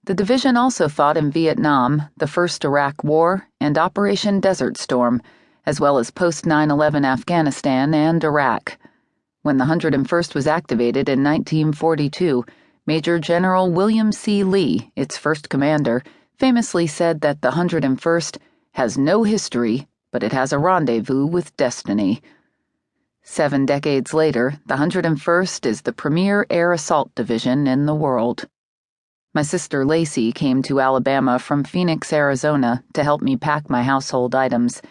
The division also fought in Vietnam, the First Iraq War, and Operation Desert Storm, as well as post-9/11 Afghanistan and Iraq. When the 101st was activated in 1942, Major General William C. Lee, its first commander, famously said that the 101st has no history, but it has a rendezvous with destiny. 7 decades later, the 101st is the premier air assault division in the world. My sister Lacey came to Alabama from Phoenix, Arizona, to help me pack my household items,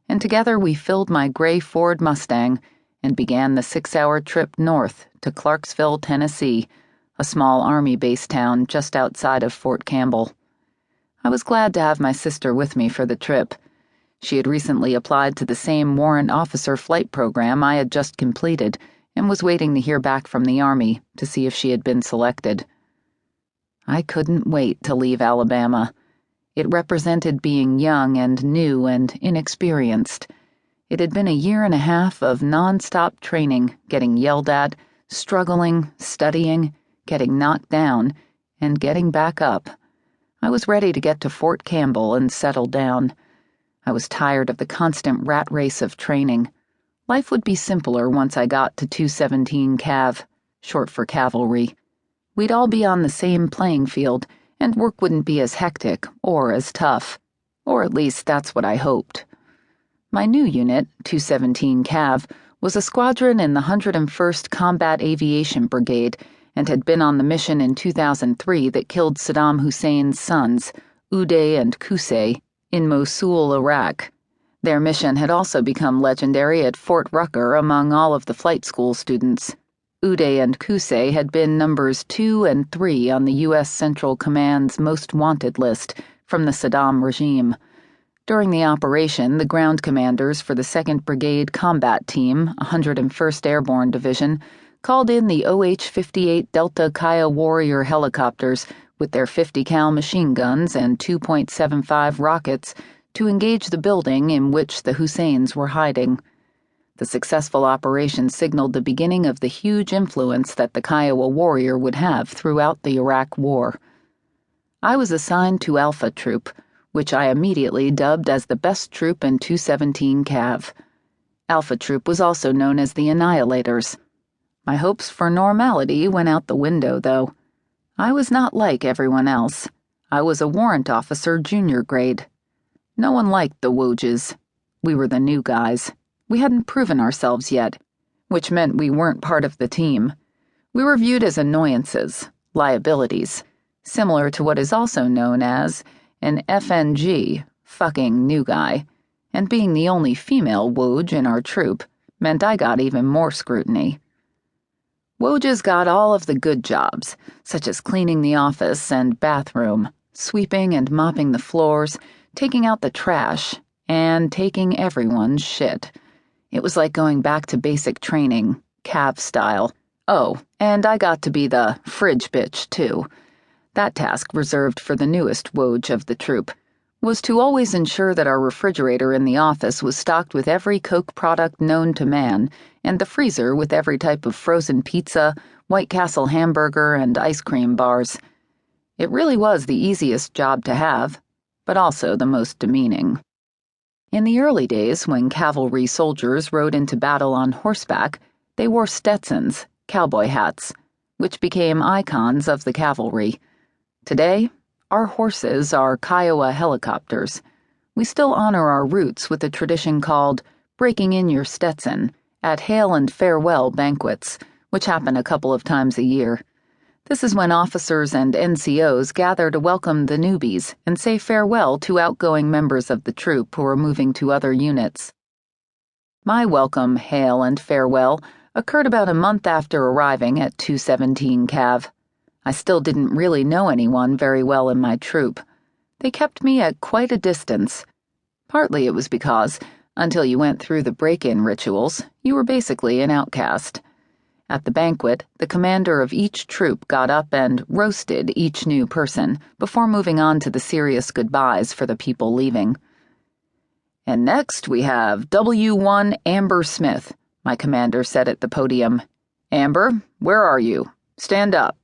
and together we filled my gray Ford Mustang and began the 6-hour trip north to Clarksville, Tennessee, a small Army-based town just outside of Fort Campbell. I was glad to have my sister with me for the trip. She had recently applied to the same warrant officer flight program I had just completed and was waiting to hear back from the Army to see if she had been selected. I couldn't wait to leave Alabama. It represented being young and new and inexperienced. It had been a 1.5 years of non-stop training, getting yelled at, struggling, studying, getting knocked down, and getting back up. I was ready to get to Fort Campbell and settle down. I was tired of the constant rat race of training. Life would be simpler once I got to 217 Cav, short for cavalry. We'd all be on the same playing field, and work wouldn't be as hectic or as tough. Or at least that's what I hoped. My new unit, 217 Cav, was a squadron in the 101st Combat Aviation Brigade and had been on the mission in 2003 that killed Saddam Hussein's sons, Uday and Qusay, in Mosul, Iraq. Their mission had also become legendary at Fort Rucker among all of the flight school students. Uday and Qusay had been numbers 2 and 3 on the U.S. Central Command's most wanted list from the Saddam regime. During the operation, the ground commanders for the 2nd Brigade Combat Team, 101st Airborne Division, called in the OH-58 Delta Kiowa Warrior helicopters with their 50 cal machine guns and 2.75 rockets to engage the building in which the Husseins were hiding. The successful operation signaled the beginning of the huge influence that the Kiowa Warrior would have throughout the Iraq War. I was assigned to Alpha Troop, which I immediately dubbed as the best troop in 217 Cav. Alpha Troop was also known as the Annihilators. My hopes for normality went out the window, though. I was not like everyone else. I was a warrant officer junior grade. No one liked the Wojs. We were the new guys. We hadn't proven ourselves yet, which meant we weren't part of the team. We were viewed as annoyances, liabilities, similar to what is also known as an FNG, fucking new guy, and being the only female Woj in our troop meant I got even more scrutiny. Wojs got all of the good jobs, such as cleaning the office and bathroom, sweeping and mopping the floors, taking out the trash, and taking everyone's shit. It was like going back to basic training, Cav style. Oh, and I got to be the fridge bitch, too. That task, reserved for the newest Woj of the troop, was to always ensure that our refrigerator in the office was stocked with every Coke product known to man, and the freezer with every type of frozen pizza, White Castle hamburger, and ice cream bars. It really was the easiest job to have, but also the most demeaning. In the early days, when cavalry soldiers rode into battle on horseback, they wore Stetsons, cowboy hats, which became icons of the cavalry. Today, our horses are Kiowa helicopters. We still honor our roots with a tradition called breaking in your Stetson at hail and farewell banquets, which happen a couple of times a year. This is when officers and NCOs gather to welcome the newbies and say farewell to outgoing members of the troop who are moving to other units. My welcome, hail, and farewell occurred about a month after arriving at 217 Cav. I still didn't really know anyone very well in my troop. They kept me at quite a distance. Partly it was because, until you went through the break-in rituals, you were basically an outcast. At the banquet, the commander of each troop got up and roasted each new person before moving on to the serious goodbyes for the people leaving. "And next we have W1 Amber Smith," my commander said at the podium. "Amber, where are you? Stand up."